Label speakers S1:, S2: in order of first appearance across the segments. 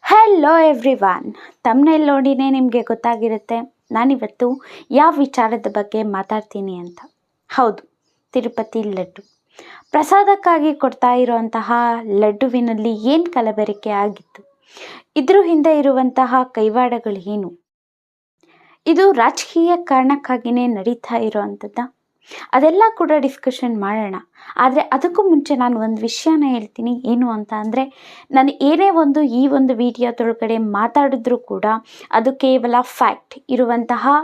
S1: Hello everyone, ತಮ್ಮನೇಲಿ ನೋಡಿನೇ ನಿಮಗೆ ಗೊತ್ತಾಗಿರುತ್ತೆ ನಾನಿವತ್ತು ಯಾವ ವಿಚಾರದ ಬಗ್ಗೆ ಮಾತಾಡ್ತೀನಿ ಅಂತ. ಹೌದು, ತಿರುಪತಿ ಲಡ್ಡು. ಪ್ರಸಾದಕ್ಕಾಗಿ ಕೊಡ್ತಾ ಇರುವಂತಹ ಲಡ್ಡುವಿನಲ್ಲಿ ಏನು ಕಲಬೆರಕೆ ಆಗಿತ್ತು, ಇದ್ರ ಹಿಂದೆ ಇರುವಂತಹ ಕೈವಾಡಗಳು ಏನು, ಇದು ರಾಜಕೀಯ ಕಾರಣಕ್ಕಾಗಿಯೇ ನಡೀತಾ ಇರೋವಂಥದ್ದು, ಅದೆಲ್ಲ ಕೂಡ ಡಿಸ್ಕಷನ್ ಮಾಡೋಣ. ಆದರೆ ಅದಕ್ಕೂ ಮುಂಚೆ ನಾನು ಒಂದು ವಿಷಯನ ಹೇಳ್ತೀನಿ. ಏನು ಅಂತ ಅಂದರೆ, ನಾನು ಏನೇ ಈ ಒಂದು ವಿಡಿಯೋದೊಳಗಡೆ ಮಾತಾಡಿದ್ರೂ ಕೂಡ ಅದು ಕೇವಲ ಫ್ಯಾಕ್ಟ್ ಇರುವಂತಹ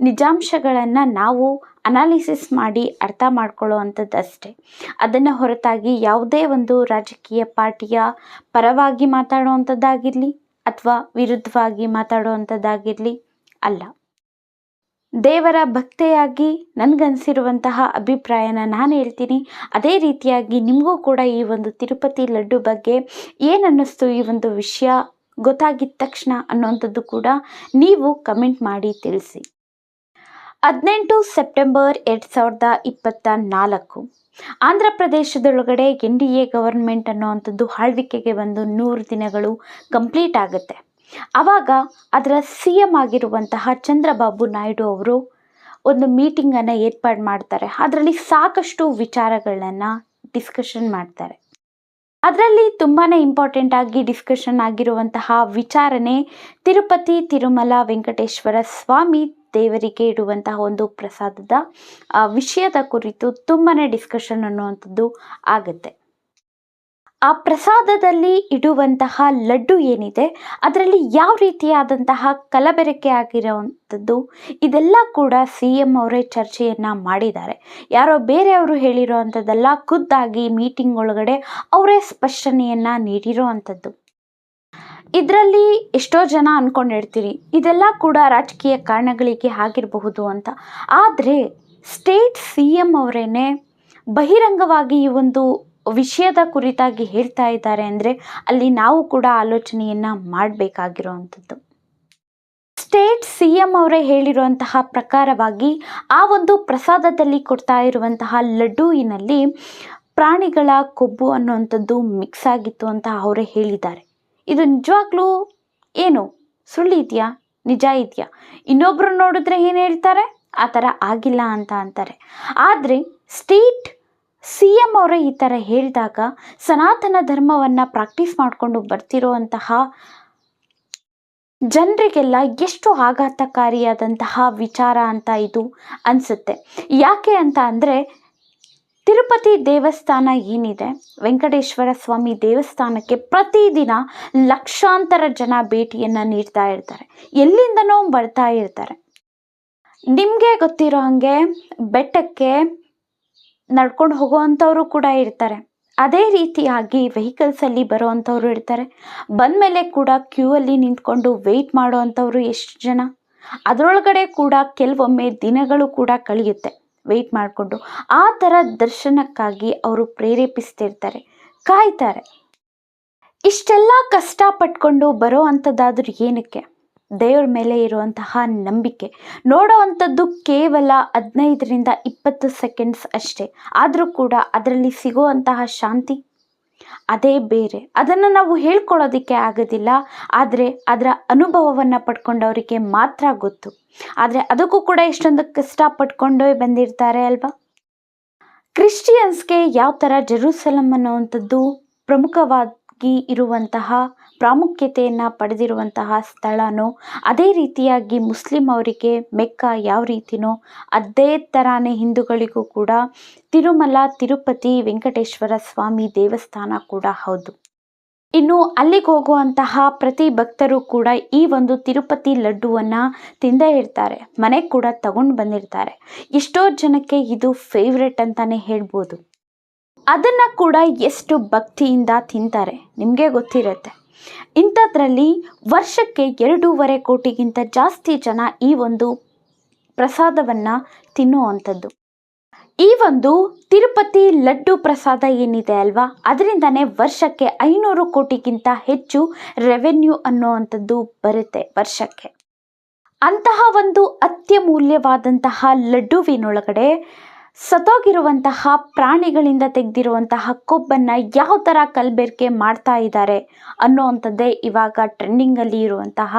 S1: ನಿಜಾಂಶಗಳನ್ನು ನಾವು ಅನಾಲಿಸಿಸ್ ಮಾಡಿ ಅರ್ಥ ಮಾಡ್ಕೊಳ್ಳೋ ಅಂಥದ್ದು ಅಷ್ಟೇ. ಅದನ್ನು ಹೊರತಾಗಿ ಯಾವುದೇ ಒಂದು ರಾಜಕೀಯ ಪಾರ್ಟಿಯ ಪರವಾಗಿ ಮಾತಾಡುವಂಥದ್ದಾಗಿರಲಿ ಅಥವಾ ವಿರುದ್ಧವಾಗಿ ಮಾತಾಡುವಂಥದ್ದಾಗಿರಲಿ ಅಲ್ಲ. ದೇವರ ಭಕ್ತೆಯಾಗಿ ನನಗನ್ಸಿರುವಂತಹ ಅಭಿಪ್ರಾಯನ ನಾನು ಹೇಳ್ತೀನಿ. ಅದೇ ರೀತಿಯಾಗಿ ನಿಮಗೂ ಕೂಡ ಈ ಒಂದು ತಿರುಪತಿ ಲಡ್ಡು ಬಗ್ಗೆ ಏನು ಅನ್ನಿಸ್ತು, ಈ ಒಂದು ವಿಷಯ ಗೊತ್ತಾಗಿದ್ದ ತಕ್ಷಣ ಅನ್ನೋವಂಥದ್ದು ಕೂಡ ನೀವು ಕಮೆಂಟ್ ಮಾಡಿ ತಿಳಿಸಿ. 18 ಸೆಪ್ಟೆಂಬರ್ 2024 ಆಂಧ್ರ ಪ್ರದೇಶದೊಳಗಡೆ NDA ಗವರ್ಮೆಂಟ್ ಅನ್ನೋವಂಥದ್ದು ಆಳ್ವಿಕೆಗೆ ಬಂದು 100 ದಿನಗಳು ಕಂಪ್ಲೀಟ್ ಆಗುತ್ತೆ. ಆವಾಗ ಅದರ CM ಆಗಿರುವಂತಹ ಚಂದ್ರಬಾಬು ನಾಯ್ಡು ಅವರು ಒಂದು ಮೀಟಿಂಗನ್ನು ಏರ್ಪಾಡು ಮಾಡ್ತಾರೆ. ಅದರಲ್ಲಿ ಸಾಕಷ್ಟು ವಿಚಾರಗಳನ್ನು ಡಿಸ್ಕಷನ್ ಮಾಡ್ತಾರೆ. ಅದರಲ್ಲಿ ತುಂಬಾ ಇಂಪಾರ್ಟೆಂಟ್ ಆಗಿ ಡಿಸ್ಕಷನ್ ಆಗಿರುವಂತಹ ವಿಚಾರನೆ ತಿರುಪತಿ ತಿರುಮಲ ವೆಂಕಟೇಶ್ವರ ಸ್ವಾಮಿ ದೇವರಿಗೆ ಇಡುವಂತಹ ಒಂದು ಪ್ರಸಾದದ ವಿಷಯದ ಕುರಿತು ತುಂಬಾ ಡಿಸ್ಕಷನ್ ಅನ್ನುವಂಥದ್ದು ಆಗುತ್ತೆ. ಆ ಪ್ರಸಾದದಲ್ಲಿ ಇಡುವಂತಹ ಲಡ್ಡು ಏನಿದೆ ಅದರಲ್ಲಿ ಯಾವ ರೀತಿಯಾದಂತಹ ಕಲಬೆರಕೆ ಆಗಿರೋವಂಥದ್ದು, ಇದೆಲ್ಲ ಕೂಡ CM ಅವರೇ ಚರ್ಚೆಯನ್ನು ಮಾಡಿದ್ದಾರೆ. ಯಾರೋ ಬೇರೆಯವರು ಹೇಳಿರೋ ಅಂಥದ್ದೆಲ್ಲ, ಖುದ್ದಾಗಿ ಮೀಟಿಂಗ್ ಒಳಗಡೆ ಅವರೇ ಸ್ಪಷ್ಟನೆಯನ್ನು ನೀಡಿರೋ ಅಂಥದ್ದು. ಇದರಲ್ಲಿ ಎಷ್ಟೋ ಜನ ಅಂದ್ಕೊಂಡಿರ್ತೀರಿ ಇದೆಲ್ಲ ಕೂಡ ರಾಜಕೀಯ ಕಾರಣಗಳಿಗೆ ಆಗಿರಬಹುದು ಅಂತ. ಆದರೆ ಸ್ಟೇಟ್ CM ಅವರೇನೆ ಬಹಿರಂಗವಾಗಿ ಈ ಒಂದು ವಿಷಯದ ಕುರಿತಾಗಿ ಹೇಳ್ತಾ ಇದ್ದಾರೆ ಅಂದರೆ ಅಲ್ಲಿ ನಾವು ಕೂಡ ಆಲೋಚನೆಯನ್ನು ಮಾಡಬೇಕಾಗಿರುವಂಥದ್ದು. ಸ್ಟೇಟ್ CM ಅವರೇ ಹೇಳಿರುವಂತಹ ಪ್ರಕಾರವಾಗಿ ಆ ಒಂದು ಪ್ರಸಾದದಲ್ಲಿ ಕೊಡ್ತಾ ಇರುವಂತಹ ಲಡ್ಡುವಿನಲ್ಲಿ ಪ್ರಾಣಿಗಳ ಕೊಬ್ಬು ಅನ್ನುವಂಥದ್ದು ಮಿಕ್ಸ್ ಆಗಿತ್ತು ಅಂತ ಅವರೇ ಹೇಳಿದ್ದಾರೆ. ಇದು ನಿಜವಾಗ್ಲೂ ಏನು ಸುಳ್ಳು ಇದೆಯಾ, ನಿಜ ಇದೆಯಾ? ಇನ್ನೊಬ್ಬರು ನೋಡಿದ್ರೆ ಏನು ಹೇಳ್ತಾರೆ, ಆ ಥರ ಆಗಿಲ್ಲ ಅಂತ ಅಂತಾರೆ. ಆದರೆ ಸ್ಟೇಟ್ CM ಅವರೇ ಈ ಥರ ಹೇಳಿದಾಗ ಸನಾತನ ಧರ್ಮವನ್ನು ಪ್ರಾಕ್ಟೀಸ್ ಮಾಡಿಕೊಂಡು ಬರ್ತಿರುವಂತಹ ಜನರಿಗೆಲ್ಲ ಎಷ್ಟು ಆಘಾತಕಾರಿಯಾದಂತಹ ವಿಚಾರ ಅಂತ ಇದು ಅನಿಸುತ್ತೆ. ಯಾಕೆ ಅಂತ ಅಂದರೆ, ತಿರುಪತಿ ದೇವಸ್ಥಾನ ಏನಿದೆ, ವೆಂಕಟೇಶ್ವರ ಸ್ವಾಮಿ ದೇವಸ್ಥಾನಕ್ಕೆ ಪ್ರತಿದಿನ ಲಕ್ಷಾಂತರ ಜನ ಭೇಟಿಯನ್ನು ನೀಡ್ತಾ ಇರ್ತಾರೆ, ಎಲ್ಲಿಂದನೋ ಬರ್ತಾ ಇರ್ತಾರೆ. ನಿಮಗೆ ಗೊತ್ತಿರೋ ಹಾಗೆ ಬೆಟ್ಟಕ್ಕೆ ನಡ್ಕೊಂಡು ಹೋಗೋವಂಥವ್ರು ಕೂಡ ಇರ್ತಾರೆ. ಅದೇ ರೀತಿಯಾಗಿ ವೆಹಿಕಲ್ಸಲ್ಲಿ ಬರೋವಂಥವ್ರು ಇರ್ತಾರೆ. ಬಂದಮೇಲೆ ಕೂಡ ಕ್ಯೂ ಅಲ್ಲಿ ನಿಂತ್ಕೊಂಡು ವೆಯ್ಟ್ ಮಾಡೋ ಅಂಥವ್ರು ಎಷ್ಟು ಜನ. ಅದರೊಳಗಡೆ ಕೂಡ ಕೆಲವೊಮ್ಮೆ ದಿನಗಳು ಕೂಡ ಕಳೆಯುತ್ತೆ ವೆಯ್ಟ್ ಮಾಡಿಕೊಂಡು. ಆ ಥರ ದರ್ಶನಕ್ಕಾಗಿ ಅವರು ಪ್ರೇರೇಪಿಸ್ತಿರ್ತಾರೆ, ಕಾಯ್ತಾರೆ. ಇಷ್ಟೆಲ್ಲ ಕಷ್ಟಪಟ್ಕೊಂಡು ಬರೋ ಅಂಥದ್ದಾದ್ರೂ ಏನಕ್ಕೆ? ದೇವ್ರ ಮೇಲೆ ಇರುವಂತಹ ನಂಬಿಕೆ. ನೋಡೋ ಅಂಥದ್ದು ಕೇವಲ 15ರಿಂದ 20 ಸೆಕೆಂಡ್ಸ್ ಅಷ್ಟೇ. ಆದರೂ ಕೂಡ ಅದರಲ್ಲಿ ಸಿಗುವಂತಹ ಶಾಂತಿ ಅದೇ ಬೇರೆ. ಅದನ್ನು ನಾವು ಹೇಳ್ಕೊಳ್ಳೋದಕ್ಕೆ ಆಗೋದಿಲ್ಲ. ಆದರೆ ಅದರ ಅನುಭವವನ್ನು ಪಡ್ಕೊಂಡವರಿಗೆ ಮಾತ್ರ ಗೊತ್ತು. ಆದರೆ ಅದಕ್ಕೂ ಕೂಡ ಎಷ್ಟೊಂದು ಕಷ್ಟಪಟ್ಕೊಂಡೇ ಬಂದಿರ್ತಾರೆ ಅಲ್ವಾ. ಕ್ರಿಶ್ಚಿಯನ್ಸ್ಗೆ ಯಾವ ಥರ ಜೆರೂಸಲಂ ಅನ್ನುವಂಥದ್ದು ಪ್ರಮುಖವಾಗಿ ಇರುವಂತಹ ಪ್ರಾಮುಖ್ಯತೆಯನ್ನು ಪಡೆದಿರುವಂತಹ ಸ್ಥಳನೋ, ಅದೇ ರೀತಿಯಾಗಿ ಮುಸ್ಲಿಂ ಅವರಿಗೆ ಮೆಕ್ಕಾ ಯಾವ ರೀತಿನೋ ಅದೇ ಥರನೇ ಹಿಂದೂಗಳಿಗೂ ಕೂಡ ತಿರುಮಲ ತಿರುಪತಿ ವೆಂಕಟೇಶ್ವರ ಸ್ವಾಮಿ ದೇವಸ್ಥಾನ ಕೂಡ ಹೌದು. ಇನ್ನು ಅಲ್ಲಿಗೆ ಹೋಗುವಂತಹ ಪ್ರತಿ ಭಕ್ತರು ಕೂಡ ಈ ಒಂದು ತಿರುಪತಿ ಲಡ್ಡುವನ್ನು ತಿಂದೇ ಇರ್ತಾರೆ, ಮನೆಗೆ ಕೂಡ ತಗೊಂಡು ಬಂದಿರ್ತಾರೆ. ಎಷ್ಟೋ ಜನಕ್ಕೆ ಇದು ಫೇವ್ರೆಟ್ ಅಂತಲೇ ಹೇಳ್ಬೋದು. ಅದನ್ನು ಕೂಡ ಎಷ್ಟು ಭಕ್ತಿಯಿಂದ ತಿಂತಾರೆ ನಿಮಗೆ ಗೊತ್ತಿರುತ್ತೆ. ಇಂಥದ್ರಲ್ಲಿ ವರ್ಷಕ್ಕೆ 2.5 ಕೋಟಿಗಿಂತ ಜಾಸ್ತಿ ಜನ ಈ ಒಂದು ಪ್ರಸಾದವನ್ನು ತಿನ್ನುವಂಥದ್ದು. ಈ ಒಂದು ತಿರುಪತಿ ಲಡ್ಡು ಪ್ರಸಾದ ಏನಿದೆ ಅಲ್ವಾ, ಅದರಿಂದನೇ ವರ್ಷಕ್ಕೆ 500 ಕೋಟಿಗಿಂತ ಹೆಚ್ಚು ರೆವೆನ್ಯೂ ಅನ್ನುವಂಥದ್ದು ಬರುತ್ತೆ ವರ್ಷಕ್ಕೆ. ಅಂತಹ ಒಂದು ಅತ್ಯಮೂಲ್ಯವಾದಂತಹ ಲಡ್ಡುವಿನೊಳಗಡೆ ಸತ್ತೋಗಿರುವಂತಹ ಪ್ರಾಣಿಗಳಿಂದ ತೆಗೆದಿರುವಂತಹ ಕೊಬ್ಬನ್ನು ಯಾವ ಥರ ಕಲಬೆರಕೆ ಮಾಡ್ತಾ ಇದ್ದಾರೆ ಅನ್ನೋವಂಥದ್ದೇ ಇವಾಗ ಟ್ರೆಂಡಿಂಗಲ್ಲಿ ಇರುವಂತಹ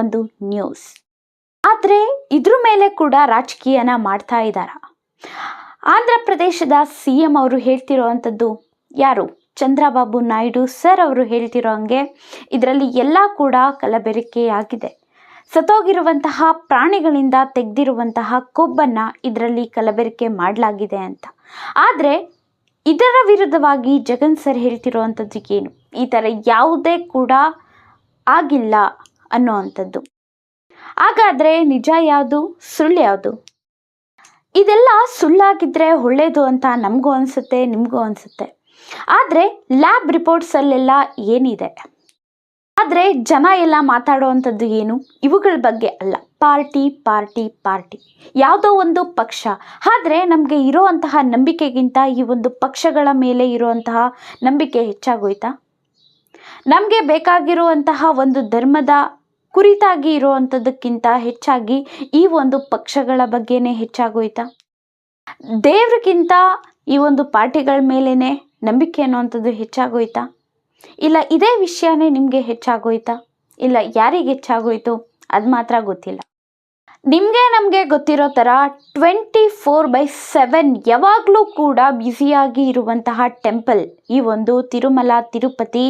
S1: ಒಂದು ನ್ಯೂಸ್. ಆದರೆ ಇದ್ರ ಮೇಲೆ ಕೂಡ ರಾಜಕೀಯನ ಮಾಡ್ತಾ ಇದ್ದಾರೆ. ಆಂಧ್ರ ಪ್ರದೇಶದ CM ಅವರು ಹೇಳ್ತಿರೋವಂಥದ್ದು, ಯಾರು ಚಂದ್ರಬಾಬು ನಾಯ್ಡು ಸರ್ ಅವರು ಹೇಳ್ತಿರೋ ಹಂಗೆ ಇದರಲ್ಲಿ ಎಲ್ಲ ಕೂಡ ಕಲಬೆರಕೆಯಾಗಿದೆ. ಸತ್ತೋಗಿರುವಂತಹ ಪ್ರಾಣಿಗಳಿಂದ ತೆಗೆದಿರುವಂತಹ ಕೊಬ್ಬನ್ನು ಇದರಲ್ಲಿ ಕಲಬೆರಕೆ ಮಾಡಲಾಗಿದೆ ಅಂತ. ಆದರೆ ಇದರ ವಿರುದ್ಧವಾಗಿ ಜಗನ್ ಸರ್ ಹೇಳ್ತಿರೋವಂಥದ್ದು ಏನು, ಈ ಥರ ಯಾವುದೇ ಕೂಡ ಆಗಿಲ್ಲ ಅನ್ನೋವಂಥದ್ದು. ಹಾಗಾದರೆ ನಿಜ ಯಾವುದು, ಸುಳ್ಳು ಯಾವುದು? ಇದೆಲ್ಲ ಸುಳ್ಳಾಗಿದ್ದರೆ ಒಳ್ಳೆಯದು ಅಂತ ನಮಗೂ ಅನಿಸುತ್ತೆ, ನಿಮಗೂ ಅನಿಸುತ್ತೆ. ಆದರೆ ಲ್ಯಾಬ್ ರಿಪೋರ್ಟ್ಸಲ್ಲೆಲ್ಲ ಏನಿದೆ, ಆದರೆ ಜನ ಎಲ್ಲ ಮಾತಾಡೋವಂಥದ್ದು ಏನು, ಇವುಗಳ ಬಗ್ಗೆ ಅಲ್ಲ. ಪಾರ್ಟಿ ಪಾರ್ಟಿ ಪಾರ್ಟಿ, ಯಾವುದೋ ಒಂದು ಪಕ್ಷ. ಆದರೆ ನಮಗೆ ಇರೋವಂತಹ ನಂಬಿಕೆಗಿಂತ ಈ ಒಂದು ಪಕ್ಷಗಳ ಮೇಲೆ ಇರುವಂತಹ ನಂಬಿಕೆ ಹೆಚ್ಚಾಗೋಯ್ತಾ? ನಮಗೆ ಬೇಕಾಗಿರುವಂತಹ ಒಂದು ಧರ್ಮದ ಕುರಿತಾಗಿ ಇರುವಂಥದ್ದಕ್ಕಿಂತ ಹೆಚ್ಚಾಗಿ ಈ ಒಂದು ಪಕ್ಷಗಳ ಬಗ್ಗೆನೇ ಹೆಚ್ಚಾಗೋಯ್ತಾ? ದೇವ್ರಿಗಿಂತ ಈ ಒಂದು ಪಾರ್ಟಿಗಳ ಮೇಲೇ ನಂಬಿಕೆ ಅನ್ನುವಂಥದ್ದು ಹೆಚ್ಚಾಗೋಯ್ತಾ? ಇಲ್ಲ ಇದೇ ವಿಷಯನೇ ನಿಮಗೆ ಹೆಚ್ಚಾಗೋಯ್ತಾ? ಇಲ್ಲ ಯಾರಿಗೆ ಹೆಚ್ಚಾಗೋಯ್ತು ಅದು ಮಾತ್ರ ಗೊತ್ತಿಲ್ಲ. ನಿಮಗೆ ನಮಗೆ ಗೊತ್ತಿರೋ ಥರ 24/7 ಯಾವಾಗಲೂ ಕೂಡ ಬ್ಯುಸಿಯಾಗಿ ಇರುವಂತಹ ಟೆಂಪಲ್ ಈ ಒಂದು ತಿರುಮಲ ತಿರುಪತಿ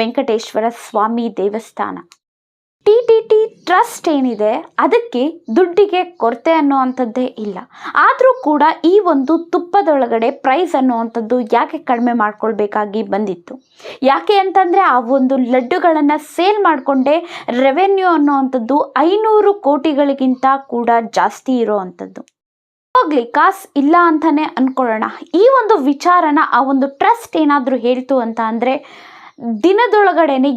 S1: ವೆಂಕಟೇಶ್ವರ ಸ್ವಾಮಿ ದೇವಸ್ಥಾನ. TTT ಟ್ರಸ್ಟ್ ಏನಿದೆ ಅದಕ್ಕೆ ದುಡ್ಡಿಗೆ ಕೊರತೆ ಅನ್ನೋವಂಥದ್ದೇ ಇಲ್ಲ. ಆದರೂ ಕೂಡ ಈ ಒಂದು ತುಪ್ಪದೊಳಗಡೆ ಪ್ರೈಸ್ ಅನ್ನೋವಂಥದ್ದು ಯಾಕೆ ಕಡಿಮೆ ಮಾಡ್ಕೊಳ್ಬೇಕಾಗಿ ಬಂದಿತ್ತು? ಯಾಕೆ ಅಂತಂದರೆ ಆ ಒಂದು ಲಡ್ಡುಗಳನ್ನು ಸೇಲ್ ಮಾಡಿಕೊಂಡೇ ರೆವೆನ್ಯೂ ಅನ್ನೋವಂಥದ್ದು 500 ಕೋಟಿಗಳಿಗಿಂತ ಕೂಡ ಜಾಸ್ತಿ ಇರೋವಂಥದ್ದು. ಹೋಗ್ಲಿ, ಕಾಸು ಇಲ್ಲ ಅಂತಾನೆ ಅಂದ್ಕೊಳ್ಳೋಣ. ಈ ಒಂದು ವಿಚಾರನ ಆ ಒಂದು ಟ್ರಸ್ಟ್ ಏನಾದರೂ ಹೇಳ್ತು ಅಂತ ಅಂದರೆ ದಿನದೊಳಗಡೆನೆ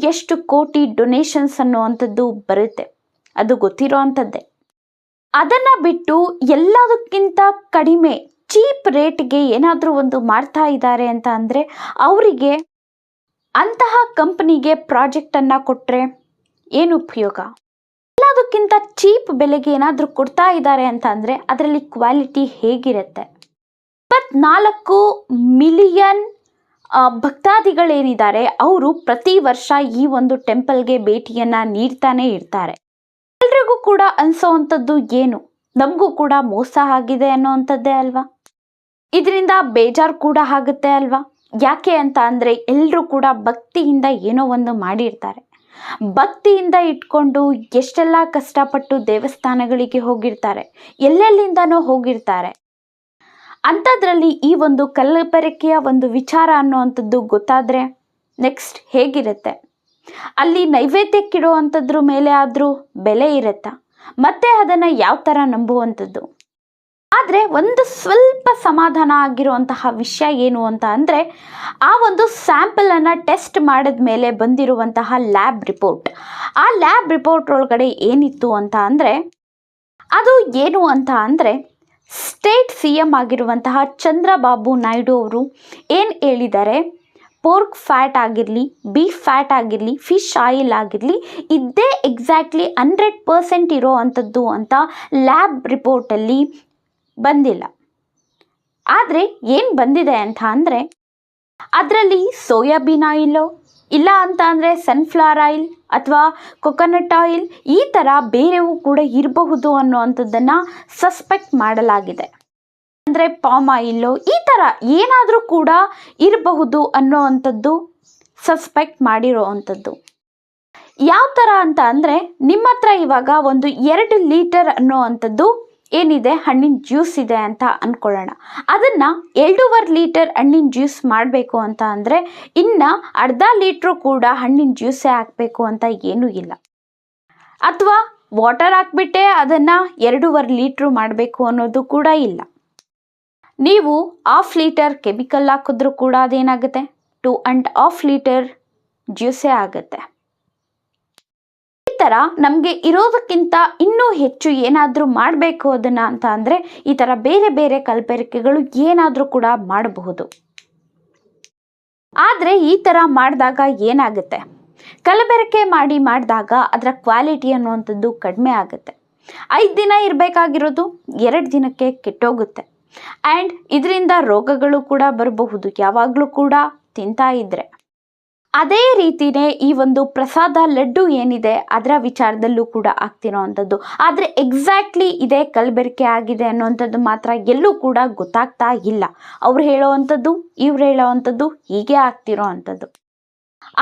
S1: ಎಷ್ಟು ಕೋಟಿ ಡೊನೇಷನ್ಸ್ ಅನ್ನುವಂಥದ್ದು ಬರುತ್ತೆ, ಅದು ಗೊತ್ತಿರೋ ಅಂಥದ್ದೇ. ಅದನ್ನು ಬಿಟ್ಟು ಎಲ್ಲದಕ್ಕಿಂತ ಕಡಿಮೆ ಚೀಪ್ ರೇಟ್ಗೆ ಏನಾದರೂ ಒಂದು ಮಾಡ್ತಾ ಇದ್ದಾರೆ ಅಂತ ಅಂದರೆ ಅವರಿಗೆ ಅಂತಹ ಕಂಪನಿಗೆ ಪ್ರಾಜೆಕ್ಟನ್ನು ಕೊಟ್ಟರೆ ಏನು ಉಪಯೋಗ? ಎಲ್ಲದಕ್ಕಿಂತ ಚೀಪ್ ಬೆಲೆಗೆ ಏನಾದರೂ ಕೊಡ್ತಾ ಇದ್ದಾರೆ ಅಂತ ಅಂದರೆ ಅದರಲ್ಲಿ ಕ್ವಾಲಿಟಿ ಹೇಗಿರುತ್ತೆ? 24 ಮಿಲಿಯನ್ ಭಕ್ತಾದಿಗಳೇನಿದ್ದಾರೆ ಅವರು ಪ್ರತಿ ವರ್ಷ ಈ ಒಂದು ಟೆಂಪಲ್ಗೆ ಭೇಟಿಯನ್ನು ನೀಡ್ತಾನೆ ಇರ್ತಾರೆ. ಎಲ್ರಿಗೂ ಕೂಡ ಅನಿಸೋವಂಥದ್ದು ಏನು, ನಮಗೂ ಕೂಡ ಮೋಸ ಆಗಿದೆ ಅನ್ನೋವಂಥದ್ದೇ ಅಲ್ವಾ? ಇದರಿಂದ ಬೇಜಾರು ಕೂಡ ಆಗುತ್ತೆ ಅಲ್ವಾ? ಯಾಕೆ ಅಂತ ಅಂದರೆ ಎಲ್ಲರೂ ಕೂಡ ಭಕ್ತಿಯಿಂದ ಏನೋ ಒಂದು ಮಾಡಿರ್ತಾರೆ. ಭಕ್ತಿಯಿಂದ ಇಟ್ಕೊಂಡು ಎಷ್ಟೆಲ್ಲ ಕಷ್ಟಪಟ್ಟು ದೇವಸ್ಥಾನಗಳಿಗೆ ಹೋಗಿರ್ತಾರೆ, ಎಲ್ಲೆಲ್ಲಿಂದನೋ ಹೋಗಿರ್ತಾರೆ. ಅಂಥದ್ರಲ್ಲಿ ಈ ಒಂದು ಕಲಬೆರಕೆಯ ಒಂದು ವಿಚಾರ ಅನ್ನೋವಂಥದ್ದು ಗೊತ್ತಾದರೆ ನೆಕ್ಸ್ಟ್ ಹೇಗಿರುತ್ತೆ? ಅಲ್ಲಿ ನೈವೇದ್ಯಕ್ಕಿಡುವಂಥದ್ರ ಮೇಲೆ ಆದರೂ ಬೆಲೆ ಇರುತ್ತಾ? ಮತ್ತೆ ಅದನ್ನು ಯಾವ ಥರ ನಂಬುವಂಥದ್ದು? ಆದರೆ ಒಂದು ಸ್ವಲ್ಪ ಸಮಾಧಾನ ಆಗಿರುವಂತಹ ವಿಷಯ ಏನು ಅಂತ ಅಂದರೆ ಆ ಒಂದು ಸ್ಯಾಂಪಲನ್ನು ಟೆಸ್ಟ್ ಮಾಡಿದ ಮೇಲೆ ಬಂದಿರುವಂತಹ ಲ್ಯಾಬ್ ರಿಪೋರ್ಟ್. ಆ ಲ್ಯಾಬ್ ರಿಪೋರ್ಟ್ ಒಳಗಡೆ ಏನಿತ್ತು ಅಂತ ಅಂದರೆ ಅದು ಏನು ಅಂತ ಅಂದರೆ ಸ್ಟೇಟ್ CM ಆಗಿರುವಂತಹ ಚಂದ್ರಬಾಬು ನಾಯ್ಡು ಅವರು ಏನು ಹೇಳಿದ್ದಾರೆ, ಪೋರ್ಕ್ ಫ್ಯಾಟ್ ಆಗಿರಲಿ, ಬೀಫ್ ಫ್ಯಾಟ್ ಆಗಿರಲಿ, ಫಿಶ್ ಆಯಿಲ್ ಆಗಿರಲಿ ಇದೇ ಎಕ್ಸಾಕ್ಟ್ಲಿ 100% ಇರೋ ಅಂಥದ್ದು ಅಂತ ಲ್ಯಾಬ್ ರಿಪೋರ್ಟಲ್ಲಿ ಬಂದಿಲ್ಲ. ಆದರೆ ಏನು ಬಂದಿದೆ ಅಂತ ಅಂದರೆ ಅದರಲ್ಲಿ ಸೋಯಾಬೀನ್ ಆಯಿಲು ಇಲ್ಲ ಅಂತ ಅಂದರೆ ಸನ್ಫ್ಲವರ್ ಆಯಿಲ್ ಅಥವಾ ಕೊಕೊನಟ್ ಆಯಿಲ್ ಈ ಥರ ಬೇರೆವೂ ಕೂಡ ಇರಬಹುದು ಅನ್ನೋವಂಥದ್ದನ್ನು ಸಸ್ಪೆಕ್ಟ್ ಮಾಡಲಾಗಿದೆ. ಅಂದರೆ ಪಾಮ್ ಆಯಿಲ್ಲು ಈ ಥರ ಏನಾದರೂ ಕೂಡ ಇರಬಹುದು ಅನ್ನೋವಂಥದ್ದು ಸಸ್ಪೆಕ್ಟ್ ಮಾಡಿರೋ ಅಂಥದ್ದು. ಯಾವ ಥರ ಅಂತ ಅಂದರೆ ನಿಮ್ಮ ಹತ್ರ ಇವಾಗ ಒಂದು 2 ಲೀಟರ್ ಅನ್ನೋವಂಥದ್ದು ಏನಿದೆ ಹಣ್ಣಿನ ಜ್ಯೂಸ್ ಇದೆ ಅಂತ ಅಂದ್ಕೊಳ್ಳೋಣ. ಅದನ್ನು 2.5 ಲೀಟರ್ ಹಣ್ಣಿನ ಜ್ಯೂಸ್ ಮಾಡಬೇಕು ಅಂತ ಅಂದರೆ ಇನ್ನು ಅರ್ಧ ಲೀಟ್ರು ಕೂಡ ಹಣ್ಣಿನ ಜ್ಯೂಸೇ ಹಾಕಬೇಕು ಅಂತ ಏನೂ ಇಲ್ಲ. ಅಥವಾ ವಾಟರ್ ಹಾಕ್ಬಿಟ್ಟೆ ಅದನ್ನು 2.5 ಲೀಟ್ರು ಮಾಡಬೇಕು ಅನ್ನೋದು ಕೂಡ ಇಲ್ಲ. ನೀವು 1/2 ಲೀಟರ್ ಕೆಮಿಕಲ್ ಹಾಕಿದ್ರೂ ಕೂಡ ಅದೇನಾಗುತ್ತೆ 2.5 ಲೀಟರ್ ಜ್ಯೂಸೇ ಆಗುತ್ತೆ. ಈ ಥರ ನಮಗೆ ಇರೋದಕ್ಕಿಂತ ಇನ್ನೂ ಹೆಚ್ಚು ಏನಾದರೂ ಮಾಡಬೇಕು ಅದನ್ನು ಅಂತ ಅಂದರೆ ಈ ಥರ ಬೇರೆ ಬೇರೆ ಕಲಬೆರಕೆಗಳು ಏನಾದರೂ ಕೂಡ ಮಾಡಬಹುದು. ಆದರೆ ಈ ಥರ ಮಾಡಿದಾಗ ಏನಾಗುತ್ತೆ, ಕಲಬೆರಕೆ ಮಾಡಿದಾಗ ಅದರ ಕ್ವಾಲಿಟಿ ಅನ್ನುವಂಥದ್ದು ಕಡಿಮೆ ಆಗುತ್ತೆ. 5 ದಿನ ಇರಬೇಕಾಗಿರೋದು 2 ದಿನಕ್ಕೆ ಕೆಟ್ಟೋಗುತ್ತೆ. ಆ್ಯಂಡ್ ಇದರಿಂದ ರೋಗಗಳು ಕೂಡ ಬರಬಹುದು ಯಾವಾಗಲೂ ಕೂಡ ತಿಂತಾ ಇದ್ದರೆ. ಅದೇ ರೀತಿಯೇ ಈ ಒಂದು ಪ್ರಸಾದ ಲಡ್ಡು ಏನಿದೆ ಅದರ ವಿಚಾರದಲ್ಲೂ ಕೂಡ ಆಗ್ತಿರೋ ಅಂಥದ್ದು. ಆದರೆ ಎಕ್ಸಾಕ್ಟ್ಲಿ ಇದೇ ಕಲಬೆರಕೆ ಆಗಿದೆ ಅನ್ನೋವಂಥದ್ದು ಮಾತ್ರ ಎಲ್ಲೂ ಕೂಡ ಗೊತ್ತಾಗ್ತಾ ಇಲ್ಲ. ಅವ್ರು ಹೇಳೋ ಅಂಥದ್ದು ಇವ್ರು ಹೇಳೋ ಅಂಥದ್ದು ಹೀಗೆ ಆಗ್ತಿರೋ ಅಂಥದ್ದು.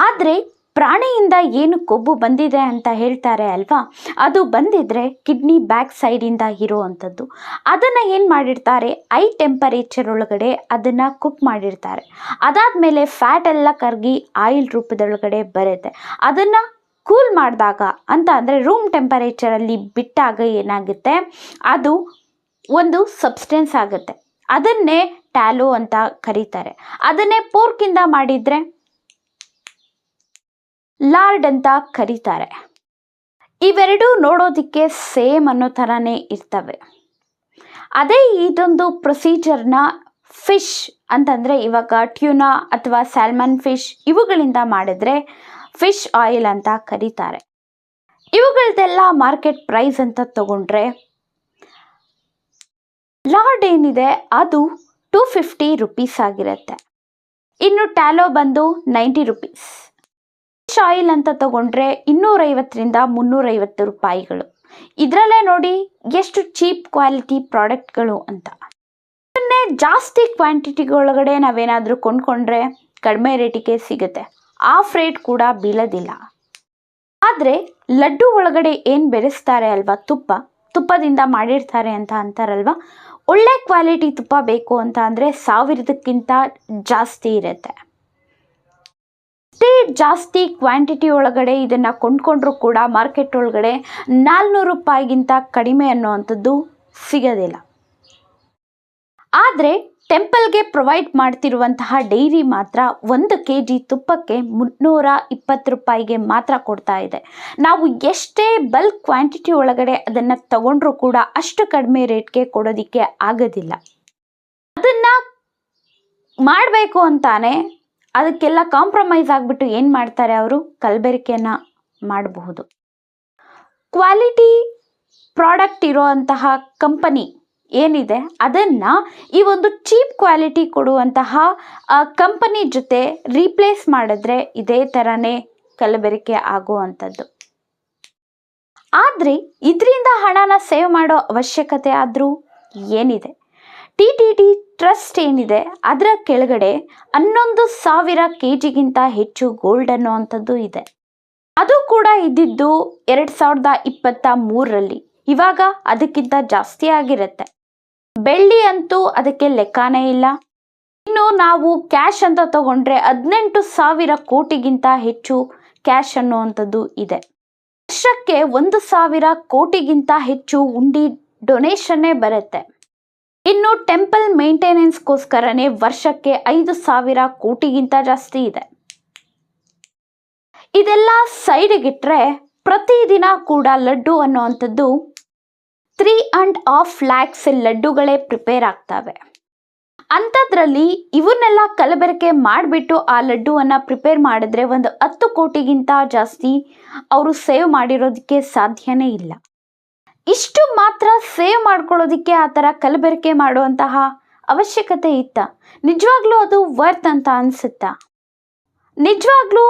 S1: ಆದರೆ ಪ್ರಾಣಿಯಿಂದ ಏನು ಕೊಬ್ಬು ಬಂದಿದೆ ಅಂತ ಹೇಳ್ತಾರೆ ಅಲ್ವಾ, ಅದು ಬಂದಿದ್ರೆ ಕಿಡ್ನಿ ಬ್ಯಾಕ್ ಸೈಡಿಂದ ಇರುವಂಥದ್ದು. ಅದನ್ನು ಏನು ಮಾಡಿರ್ತಾರೆ, ಐ ಟೆಂಪರೇಚರ್ ಒಳಗಡೆ ಅದನ್ನು ಕುಕ್ ಮಾಡಿರ್ತಾರೆ. ಅದಾದಮೇಲೆ ಫ್ಯಾಟ್ ಎಲ್ಲ ಕರಗಿ ಆಯಿಲ್ ರೂಪದೊಳಗಡೆ ಬರುತ್ತೆ. ಅದನ್ನು ಕೂಲ್ ಮಾಡಿದಾಗ ಅಂತ ಅಂದರೆ ರೂಮ್ ಟೆಂಪರೇಚರಲ್ಲಿ ಬಿಟ್ಟಾಗ ಏನಾಗುತ್ತೆ, ಅದು ಒಂದು ಸಬ್ಸ್ಟೆನ್ಸ್ ಆಗುತ್ತೆ. ಅದನ್ನೇ ಟ್ಯಾಲೋ ಅಂತ ಕರೀತಾರೆ. ಅದನ್ನೇ ಪೋರ್ಕಿಂದ ಮಾಡಿದರೆ ಲಾರ್ಡ್ ಅಂತ ಕರೀತಾರೆ. ಇವೆರಡೂ ನೋಡೋದಕ್ಕೆ ಸೇಮ್ ಅನ್ನೋ ಥರನೇ ಇರ್ತವೆ. ಅದೇ ಇದೊಂದು ಪ್ರೊಸೀಜರ್ನ ಫಿಶ್ ಅಂತಂದರೆ ಇವಾಗ ಟ್ಯೂನಾ ಅಥವಾ ಸ್ಯಾಲ್ಮನ್ ಫಿಶ್ ಇವುಗಳಿಂದ ಮಾಡಿದ್ರೆ ಫಿಶ್ ಆಯಿಲ್ ಅಂತ ಕರೀತಾರೆ. ಇವುಗಳದೆಲ್ಲ ಮಾರ್ಕೆಟ್ ಪ್ರೈಸ್ ಅಂತ ತಗೊಂಡ್ರೆ ಲಾರ್ಡ್ ಏನಿದೆ ಅದು 250 ರುಪೀಸ್ ಆಗಿರುತ್ತೆ. ಇನ್ನು ಟ್ಯಾಲೋ ಬಂದು 90 ರುಪೀಸ್. ಫಿಶ್ ಆಯಿಲ್ ಅಂತ ತಗೊಂಡ್ರೆ 250ರಿಂದ 350 ರೂಪಾಯಿಗಳು. ಇದರಲ್ಲೇ ನೋಡಿ ಎಷ್ಟು ಚೀಪ್ ಕ್ವಾಲಿಟಿ ಪ್ರಾಡಕ್ಟ್ಗಳು ಅಂತ. ಅದನ್ನೇ ಜಾಸ್ತಿ ಕ್ವಾಂಟಿಟಿಗಳೊಳಗಡೆ ನಾವೇನಾದರೂ ಕೊಂಡ್ಕೊಂಡ್ರೆ ಕಡಿಮೆ ರೇಟಿಗೆ ಸಿಗುತ್ತೆ, ಆಫ್ ರೇಟ್ ಕೂಡ ಬೀಳೋದಿಲ್ಲ. ಆದರೆ ಲಡ್ಡು ಒಳಗಡೆ ಏನು ಬೆರೆಸ್ತಾರೆ ಅಲ್ವಾ, ತುಪ್ಪದಿಂದ ಮಾಡಿರ್ತಾರೆ ಅಂತ ಅಂತಾರಲ್ವ, ಒಳ್ಳೆ ಕ್ವಾಲಿಟಿ ತುಪ್ಪ ಬೇಕು ಅಂತ ಅಂದರೆ 1000ಕ್ಕಿಂತ ಜಾಸ್ತಿ ಇರುತ್ತೆ. ಜಾಸ್ತಿ ಕ್ವಾಂಟಿಟಿ ಒಳಗಡೆ ಇದನ್ನು ಕೊಂಡ್ಕೊಂಡ್ರೂ ಕೂಡ ಮಾರ್ಕೆಟ್ ಒಳಗಡೆ 400 ರೂಪಾಯಿಗಿಂತ ಕಡಿಮೆ ಅನ್ನೋವಂಥದ್ದು ಸಿಗೋದಿಲ್ಲ. ಆದರೆ ಟೆಂಪಲ್ಗೆ ಪ್ರೊವೈಡ್ ಮಾಡ್ತಿರುವಂತಹ ಡೈರಿ ಮಾತ್ರ 1 kg ತುಪ್ಪಕ್ಕೆ 320 ರೂಪಾಯಿಗೆ ಮಾತ್ರ ಕೊಡ್ತಾ ಇದೆ. ನಾವು ಎಷ್ಟೇ ಬಲ್ಕ್ ಕ್ವಾಂಟಿಟಿ ಒಳಗಡೆ ಅದನ್ನು ತಗೊಂಡ್ರೂ ಕೂಡ ಅಷ್ಟು ಕಡಿಮೆ ರೇಟ್ಗೆ ಕೊಡೋದಕ್ಕೆ ಆಗೋದಿಲ್ಲ. ಅದನ್ನು ಮಾಡಬೇಕು ಅಂತಾನೆ ಅದಕ್ಕೆಲ್ಲ ಕಾಂಪ್ರಮೈಸ್ ಆಗಿಬಿಟ್ಟು ಏನು ಮಾಡ್ತಾರೆ, ಅವರು ಕಲಬೆರಕೆಯನ್ನು ಮಾಡಬಹುದು. ಕ್ವಾಲಿಟಿ ಪ್ರಾಡಕ್ಟ್ ಇರೋವಂತಹ ಕಂಪನಿ ಏನಿದೆ ಅದನ್ನು ಈ ಒಂದು ಚೀಪ್ ಕ್ವಾಲಿಟಿ ಕೊಡುವಂತಹ ಕಂಪನಿ ಜೊತೆ ರೀಪ್ಲೇಸ್ ಮಾಡಿದ್ರೆ ಇದೇ ಥರನೇ ಕಲಬೆರಕೆ ಆಗುವಂಥದ್ದು. ಆದರೆ ಇದರಿಂದ ಹಣನ ಸೇವ್ ಮಾಡೋ ಅವಶ್ಯಕತೆ ಆದರೂ ಏನಿದೆ? TTD ಟ್ರಸ್ಟ್ ಏನಿದೆ ಅದರ ಕೆಳಗಡೆ 11,000 kgಗಿಂತ ಹೆಚ್ಚು ಗೋಲ್ಡ್ ಅನ್ನೋವಂಥದ್ದು ಇದೆ. ಅದು ಕೂಡ ಇದ್ದಿದ್ದು 2023ರಲ್ಲಿ. ಇವಾಗ ಅದಕ್ಕಿಂತ ಜಾಸ್ತಿ ಆಗಿರುತ್ತೆ. ಬೆಳ್ಳಿ ಅಂತೂ ಅದಕ್ಕೆ ಲೆಕ್ಕನೇ ಇಲ್ಲ. ಇನ್ನು ನಾವು ಕ್ಯಾಶ್ ಅಂತ ತಗೊಂಡ್ರೆ 18,000 ಕೋಟಿಗಿಂತ ಹೆಚ್ಚು ಕ್ಯಾಶ್ ಅನ್ನುವಂಥದ್ದು ಇದೆ. ವರ್ಷಕ್ಕೆ 1,000 ಕೋಟಿಗಿಂತ ಹೆಚ್ಚು ಉಂಡಿ ಡೊನೇಷನ್ನೇ ಬರುತ್ತೆ. ಇನ್ನು ಟೆಂಪಲ್ ಮೇಂಟೆನೆನ್ಸ್ಗೋಸ್ಕರನೇ ವರ್ಷಕ್ಕೆ 5,000 ಕೋಟಿಗಿಂತ ಜಾಸ್ತಿ ಇದೆ. ಇದೆಲ್ಲ ಸೈಡ್ಗಿಟ್ರೆ ಪ್ರತಿದಿನ ಕೂಡ ಲಡ್ಡು ಅನ್ನುವಂಥದ್ದು 3.5 lakhs ಲಡ್ಡುಗಳೇ ಪ್ರಿಪೇರ್ ಆಗ್ತವೆ. ಅಂಥದ್ರಲ್ಲಿ ಇವನ್ನೆಲ್ಲ ಕಲಬೆರಕೆ ಮಾಡಿಬಿಟ್ಟು ಆ ಲಡ್ಡುವನ್ನು ಪ್ರಿಪೇರ್ ಮಾಡಿದ್ರೆ ಒಂದು 10 ಕೋಟಿಗಿಂತ ಜಾಸ್ತಿ ಅವರು ಸೇವ್ ಮಾಡಿರೋದಕ್ಕೆ ಸಾಧ್ಯನೇ ಇಲ್ಲ. ಇಷ್ಟು ಮಾತ್ರ ಸೇವ್ ಮಾಡ್ಕೊಳ್ಳೋದಕ್ಕೆ ಆ ಥರ ಕಲಬೆರಕೆ ಮಾಡುವಂತಹ ಅವಶ್ಯಕತೆ ಇತ್ತ? ನಿಜವಾಗ್ಲೂ ಅದು ವರ್ತ್ ಅಂತ ಅನಿಸುತ್ತಾ? ನಿಜವಾಗ್ಲೂ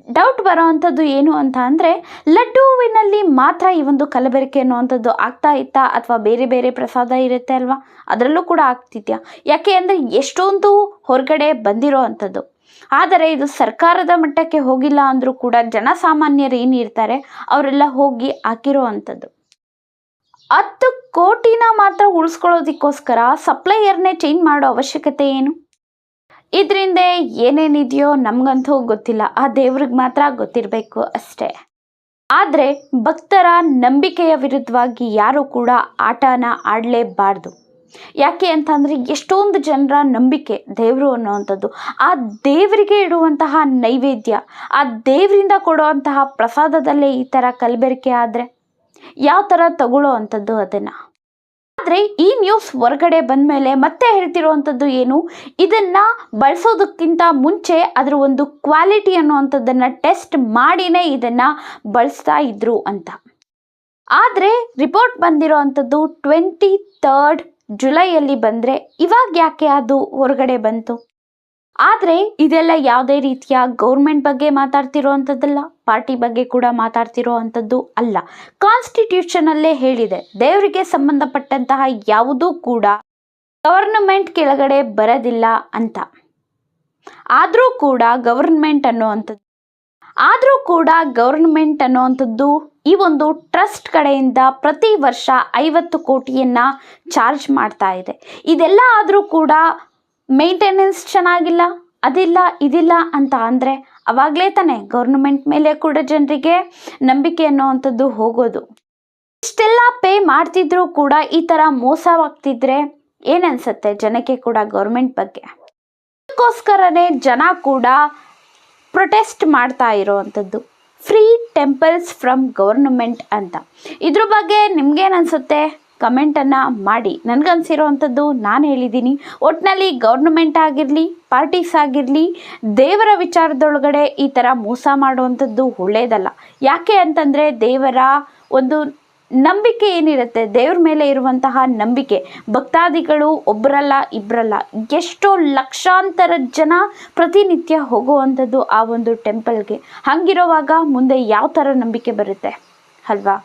S1: ಡೌಟ್ ಬರೋ ಅಂಥದ್ದು ಏನು ಅಂತ ಅಂದರೆ, ಲಡ್ಡುವಿನಲ್ಲಿ ಮಾತ್ರ ಈ ಒಂದು ಕಲಬೆರಕೆ ಅನ್ನುವಂಥದ್ದು ಆಗ್ತಾ ಇತ್ತಾ, ಅಥವಾ ಬೇರೆ ಬೇರೆ ಪ್ರಸಾದ ಇರುತ್ತೆ ಅಲ್ವಾ ಅದರಲ್ಲೂ ಕೂಡ ಆಗ್ತಿದ್ಯಾ? ಯಾಕೆ ಅಂದರೆ ಎಷ್ಟೊಂದು ಹೊರಗಡೆ ಬಂದಿರೋ ಅಂಥದ್ದು. ಆದರೆ ಇದು ಸರ್ಕಾರದ ಮಟ್ಟಕ್ಕೆ ಹೋಗಿಲ್ಲ ಅಂದರೂ ಕೂಡ ಜನಸಾಮಾನ್ಯರು ಏನಿರ್ತಾರೆ ಅವರೆಲ್ಲ ಹೋಗಿ ಹಾಕಿರೋ ಅಂಥದ್ದು. 10 ಕೋಟಿನ ಮಾತ್ರ ಉಳಿಸ್ಕೊಳ್ಳೋದಕ್ಕೋಸ್ಕರ ಸಪ್ಲೈಯರ್ನೇ ಚೇಂಜ್ ಮಾಡೋ ಅವಶ್ಯಕತೆ ಏನು? ಇದರಿಂದ ಏನೇನಿದೆಯೋ ನಮಗಂತೂ ಗೊತ್ತಿಲ್ಲ, ಆ ದೇವ್ರಿಗೆ ಮಾತ್ರ ಗೊತ್ತಿರಬೇಕು ಅಷ್ಟೇ. ಆದರೆ ಭಕ್ತರ ನಂಬಿಕೆಯ ವಿರುದ್ಧವಾಗಿ ಯಾರೂ ಕೂಡ ಆಟನ ಆಡಲೇಬಾರ್ದು. ಯಾಕೆ ಅಂತಂದರೆ ಎಷ್ಟೊಂದು ಜನರ ನಂಬಿಕೆ ದೇವರು ಅನ್ನೋವಂಥದ್ದು. ಆ ದೇವರಿಗೆ ಇಡುವಂತಹ ನೈವೇದ್ಯ, ಆ ದೇವರಿಂದ ಕೊಡುವಂತಹ ಪ್ರಸಾದದಲ್ಲೇ ಈ ಥರ ಕಲಬೆರಕೆ ಆದರೆ ಯಾವ ಥರ ತಗೊಳ್ಳೋ ಅಂಥದ್ದು ಅದನ್ನು. ಆದರೆ ಈ ನ್ಯೂಸ್ ಹೊರಗಡೆ ಬಂದ ಮೇಲೆ ಮತ್ತೆ ಹೇಳ್ತಿರೋವಂಥದ್ದು ಏನು, ಇದನ್ನು ಬಳಸೋದಕ್ಕಿಂತ ಮುಂಚೆ ಅದರ ಒಂದು ಕ್ವಾಲಿಟಿ ಅನ್ನುವಂಥದ್ದನ್ನು ಟೆಸ್ಟ್ ಮಾಡಿನೇ ಇದನ್ನು ಬಳಸ್ತಾ ಇದ್ರು ಅಂತ. ಆದರೆ ರಿಪೋರ್ಟ್ ಬಂದಿರೋ ಅಂಥದ್ದು 23rd ಜುಲೈಯಲ್ಲಿ ಬಂದರೆ ಇವಾಗ ಯಾಕೆ ಅದು ಹೊರಗಡೆ ಬಂತು? ಆದರೆ ಇದೆಲ್ಲ ಯಾವುದೇ ರೀತಿಯ ಗೌರ್ಮೆಂಟ್ ಬಗ್ಗೆ ಮಾತಾಡ್ತಿರೋ ಅಂಥದ್ದಲ್ಲ, ಪಾರ್ಟಿ ಬಗ್ಗೆ ಕೂಡ ಮಾತಾಡ್ತಿರೋ ಅಂಥದ್ದು ಅಲ್ಲ. ಕಾನ್ಸ್ಟಿಟ್ಯೂಷನಲ್ಲೇ ಹೇಳಿದೆ, ದೇವರಿಗೆ ಸಂಬಂಧಪಟ್ಟಂತಹ ಯಾವುದೂ ಕೂಡ ಗವರ್ನಮೆಂಟ್ ಕೆಳಗಡೆ ಬರೋದಿಲ್ಲ ಅಂತ. ಆದರೂ ಕೂಡ ಗವರ್ನಮೆಂಟ್ ಅನ್ನುವಂಥದ್ದು ಈ ಒಂದು ಟ್ರಸ್ಟ್ ಕಡೆಯಿಂದ ಪ್ರತಿ ವರ್ಷ 50 ಕೋಟಿಯನ್ನು ಚಾರ್ಜ್ ಮಾಡ್ತಾ ಇದೆ. ಇದೆಲ್ಲ ಆದರೂ ಕೂಡ ಮೇಂಟೆನೆನ್ಸ್ ಚೆನ್ನಾಗಿಲ್ಲ, ಅದಿಲ್ಲ ಇದಿಲ್ಲ ಅಂತ ಅಂದರೆ ಅವಾಗಲೇ ತಾನೇ ಗೌರ್ನಮೆಂಟ್ ಮೇಲೆ ಕೂಡ ಜನರಿಗೆ ನಂಬಿಕೆ ಅನ್ನೋವಂಥದ್ದು ಹೋಗೋದು. ಇಷ್ಟೆಲ್ಲ ಪೇ ಮಾಡ್ತಿದ್ರೂ ಕೂಡ ಈ ಥರ ಮೋಸವಾಗ್ತಿದ್ರೆ ಏನನ್ಸುತ್ತೆ ಜನಕ್ಕೆ ಕೂಡ ಗೌರ್ಮೆಂಟ್ ಬಗ್ಗೆ? ಅದಕ್ಕೋಸ್ಕರನೇ ಜನ ಕೂಡ ಪ್ರೊಟೆಸ್ಟ್ ಮಾಡ್ತಾ ಇರೋವಂಥದ್ದು, ಫ್ರೀ ಟೆಂಪಲ್ಸ್ ಫ್ರಮ್ ಗೌರ್ನಮೆಂಟ್ ಅಂತ. ಇದ್ರ ಬಗ್ಗೆ ನಿಮ್ಗೇನನ್ಸುತ್ತೆ? ಕಮೆಂಟನ್ನು ಮಾಡಿ. ನನಗನ್ಸಿರೋವಂಥದ್ದು ನಾನು ಹೇಳಿದ್ದೀನಿ. ಒಟ್ಟಿನಲ್ಲಿ ಗೌರ್ನಮೆಂಟ್ ಆಗಿರಲಿ, ಪಾರ್ಟೀಸ್ ಆಗಿರಲಿ, ದೇವರ ವಿಚಾರದೊಳಗಡೆ ಈ ಥರ ಮೋಸ ಮಾಡುವಂಥದ್ದು ಒಳ್ಳೆಯದಲ್ಲ. ಯಾಕೆ ಅಂತಂದರೆ ದೇವರ ಒಂದು ನಂಬಿಕೆ ಏನಿರುತ್ತೆ, ದೇವ್ರ ಮೇಲೆ ಇರುವಂತಹ ನಂಬಿಕೆ, ಭಕ್ತಾದಿಗಳು ಒಬ್ಬರಲ್ಲ ಇಬ್ಬರಲ್ಲ, ಎಷ್ಟೋ ಲಕ್ಷಾಂತರ ಜನ ಪ್ರತಿನಿತ್ಯ ಹೋಗುವಂಥದ್ದು ಆ ಒಂದು ಟೆಂಪಲ್ಗೆ. ಹಾಗಿರುವಾಗ ಮುಂದೆ ಯಾವ ಥರ ನಂಬಿಕೆ ಬರುತ್ತೆ ಅಲ್ವಾ?